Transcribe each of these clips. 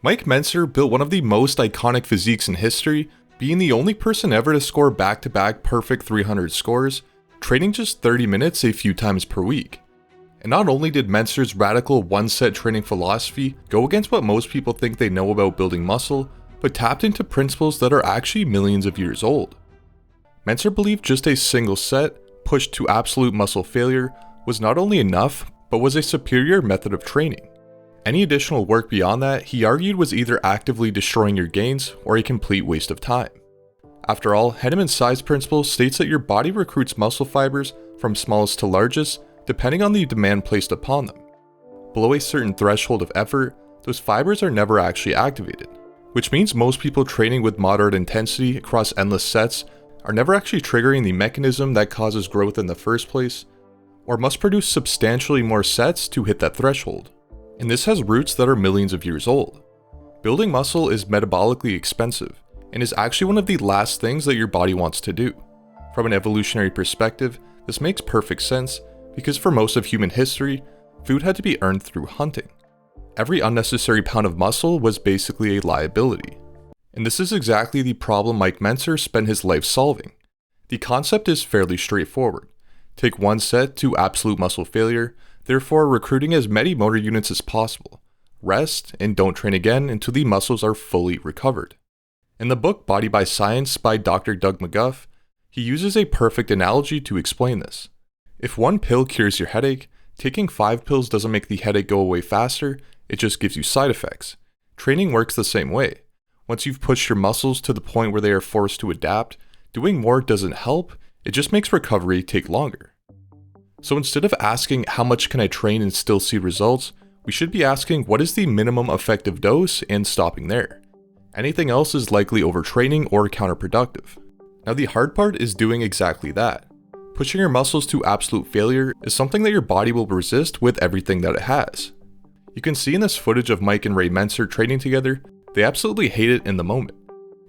Mike Mentzer built one of the most iconic physiques in history, being the only person ever to score back-to-back perfect 300 scores, training just 30 minutes a few times per week. And not only did Mentzer's radical one-set training philosophy go against what most people think they know about building muscle, but tapped into principles that are actually millions of years old. Mentzer believed just a single set, pushed to absolute muscle failure, was not only enough, but was a superior method of training. Any additional work beyond that, he argued, was either actively destroying your gains or a complete waste of time. After all, Henneman's size principle states that your body recruits muscle fibers from smallest to largest, depending on the demand placed upon them. Below a certain threshold of effort, those fibers are never actually activated, which means most people training with moderate intensity across endless sets are never actually triggering the mechanism that causes growth in the first place, or must produce substantially more sets to hit that threshold. And this has roots that are millions of years old. Building muscle is metabolically expensive, and is actually one of the last things that your body wants to do. From an evolutionary perspective, this makes perfect sense, because for most of human history, food had to be earned through hunting. Every unnecessary pound of muscle was basically a liability. And this is exactly the problem Mike Mentzer spent his life solving. The concept is fairly straightforward. Take one set to absolute muscle failure, therefore recruiting as many motor units as possible. Rest, and don't train again until the muscles are fully recovered. In the book Body by Science by Dr. Doug McGuff, he uses a perfect analogy to explain this. If one pill cures your headache, taking 5 pills doesn't make the headache go away faster, it just gives you side effects. Training works the same way. Once you've pushed your muscles to the point where they are forced to adapt, doing more doesn't help, it just makes recovery take longer. So instead of asking how much can I train and still see results, we should be asking what is the minimum effective dose and stopping there. Anything else is likely overtraining or counterproductive. Now the hard part is doing exactly that. Pushing your muscles to absolute failure is something that your body will resist with everything that it has. You can see in this footage of Mike and Ray Mentzer training together, they absolutely hate it in the moment.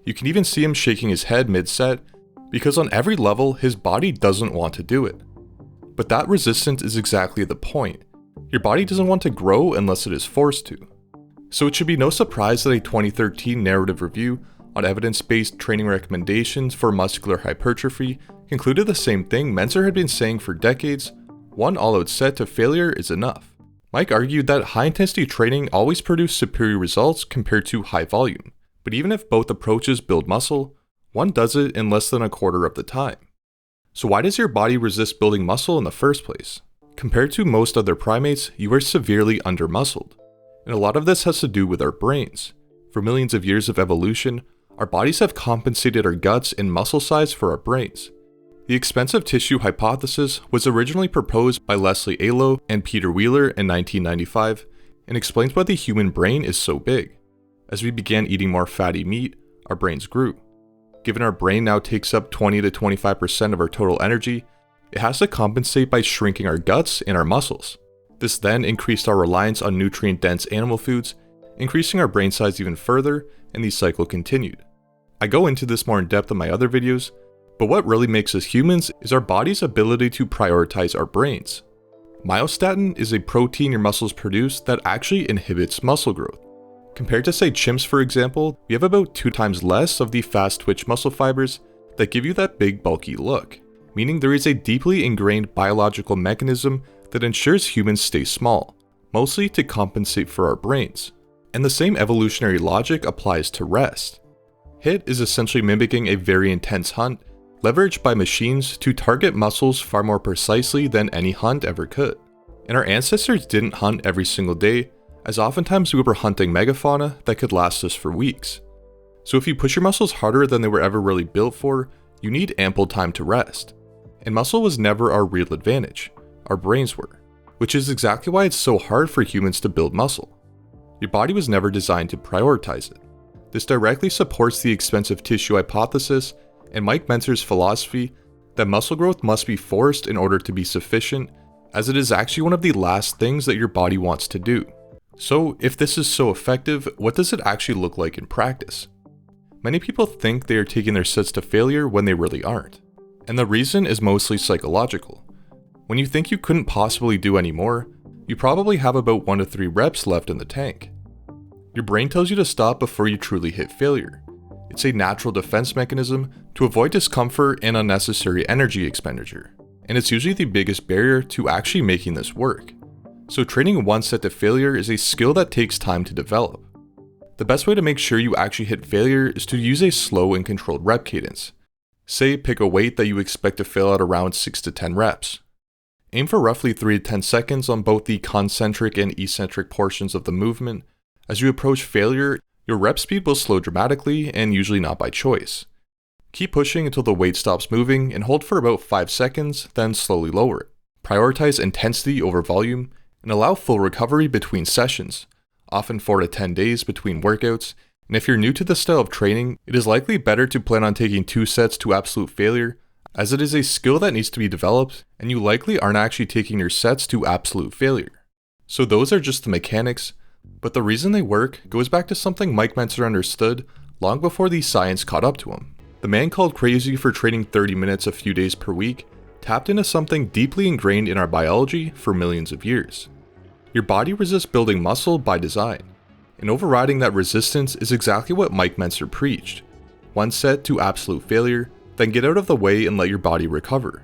You can even see him shaking his head mid-set, because on every level, his body doesn't want to do it. But that resistance is exactly the point. Your body doesn't want to grow unless it is forced to. So it should be no surprise that a 2013 narrative review on evidence-based training recommendations for muscular hypertrophy concluded the same thing Mentzer had been saying for decades: one all-out set to failure is enough. Mike argued that high-intensity training always produced superior results compared to high volume, but even if both approaches build muscle, one does it in less than a quarter of the time. So why does your body resist building muscle in the first place? Compared to most other primates, you are severely under-muscled. And a lot of this has to do with our brains. For millions of years of evolution, our bodies have compensated our guts in muscle size for our brains. The expensive tissue hypothesis was originally proposed by Leslie Alo and Peter Wheeler in 1995 and explains why the human brain is so big. As we began eating more fatty meat, our brains grew. Given our brain now takes up 20 to 25% of our total energy, it has to compensate by shrinking our guts and our muscles. This then increased our reliance on nutrient-dense animal foods, increasing our brain size even further, and the cycle continued. I go into this more in depth in my other videos, but what really makes us humans is our body's ability to prioritize our brains. Myostatin is a protein your muscles produce that actually inhibits muscle growth. Compared to say chimps for example, we have about 2 times less of the fast twitch muscle fibers that give you that big bulky look, meaning there is a deeply ingrained biological mechanism that ensures humans stay small, mostly to compensate for our brains. And the same evolutionary logic applies to rest. HIIT is essentially mimicking a very intense hunt, leveraged by machines to target muscles far more precisely than any hunt ever could. And our ancestors didn't hunt every single day, as oftentimes we were hunting megafauna that could last us for weeks. So if you push your muscles harder than they were ever really built for, you need ample time to rest. And muscle was never our real advantage, our brains were, which is exactly why it's so hard for humans to build muscle. Your body was never designed to prioritize it. This directly supports the expensive tissue hypothesis and Mike Mentzer's philosophy that muscle growth must be forced in order to be sufficient, as it is actually one of the last things that your body wants to do. So if this is so effective, what does it actually look like in practice? Many people think they are taking their sets to failure when they really aren't. And the reason is mostly psychological. When you think you couldn't possibly do any more, you probably have about 1 to 3 reps left in the tank. Your brain tells you to stop before you truly hit failure. It's a natural defense mechanism to avoid discomfort and unnecessary energy expenditure, and it's usually the biggest barrier to actually making this work. So training one set to failure is a skill that takes time to develop. The best way to make sure you actually hit failure is to use a slow and controlled rep cadence. Say, pick a weight that you expect to fail at around 6 to 10 reps. Aim for roughly 3 to 10 seconds on both the concentric and eccentric portions of the movement. As you approach failure, your rep speed will slow dramatically and usually not by choice. Keep pushing until the weight stops moving and hold for about 5 seconds, then slowly lower it. Prioritize intensity over volume and allow full recovery between sessions, often 4 to 10 days between workouts. And if you're new to this style of training, it is likely better to plan on taking 2 sets to absolute failure, as it is a skill that needs to be developed and you likely aren't actually taking your sets to absolute failure. So those are just the mechanics, but the reason they work goes back to something Mike Mentzer understood long before the science caught up to him. The man called crazy for training 30 minutes a few days per week tapped into something deeply ingrained in our biology for millions of years. Your body resists building muscle by design, and overriding that resistance is exactly what Mike Mentzer preached. 1 set to absolute failure, then get out of the way and let your body recover.